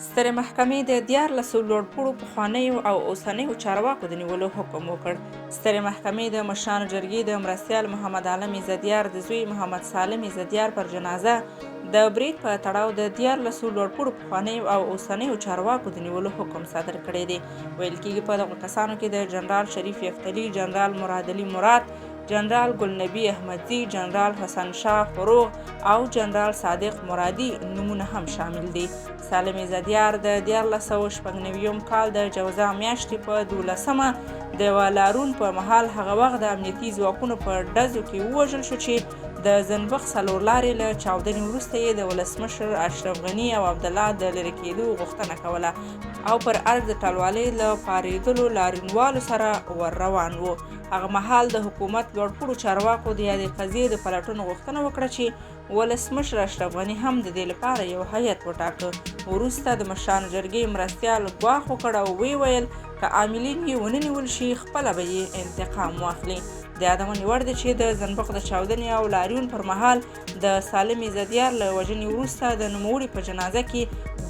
سترې محکمې د 14 لوړپوړو پخوانیو او اوسنیو چارواکو د نیولو حکم وکړ. سترې محکمې د مشرانو جرګې د مرستیال محمد عالم عزتیار د زوی محمد سالم عزتیار پر جنازه د برید په تړاو د 14 لوړپوړو پخوانیو او اوسنیو چارواکو د نیولو حکم صادر کړی دی. ویل کېږي په دغو کسانو کې د جنرال شریف یفتلي، جنرال مراد علي مراد، جنرال ګلنبي احمدزي، جنرال حسن شاه فروغ او جنرال صادق مرادي نومونه هم شامل دي. سالم عزتیار د 1496 کال د جوزا میاشتې په 12مه د والارون په مهال هغه وخت د امنیتي ځواکونو په ډزو کې ووژل شو چې د زنبق څلور لارې له چاودنې وروسته یې د ولسمشر اشرف غني او عبدالله د لرې کېدو غوښتنه کوله او پر ارګ د ټلوالۍ له پارېدلو لاریونوالو سره ور روان و. هغه مهال د حکومت لوړپوړو چارواکو د یادې قضیې د پلټنو غوښتنه وکړه چې ولسمشر اشرف غني هم د دې لپاره یو هیات وټاکه. وروسته د مشرانو جرګې مرستیال ګواښ وکړ او ویې ویل که عاملین یې ونه نیول شي خپله به یې انتقام واخلي. د یادونې وړ دی چې د زنبق د چاودنې او لاریون پر مهال د سالم عزتیار له وژنې وروسته د نوموړي په جنازه کې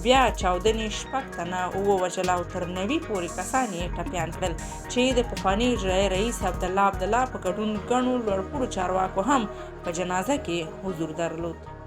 بیا چاودنې 6 تنه ووژل او تر 90 پورې کسان یې ټپیان کړل چې د پخواني اجرایي رئیس عبدالله په ګډون ګڼو لوړپوړو چارواکو هم په جنازه کې حضور درلود.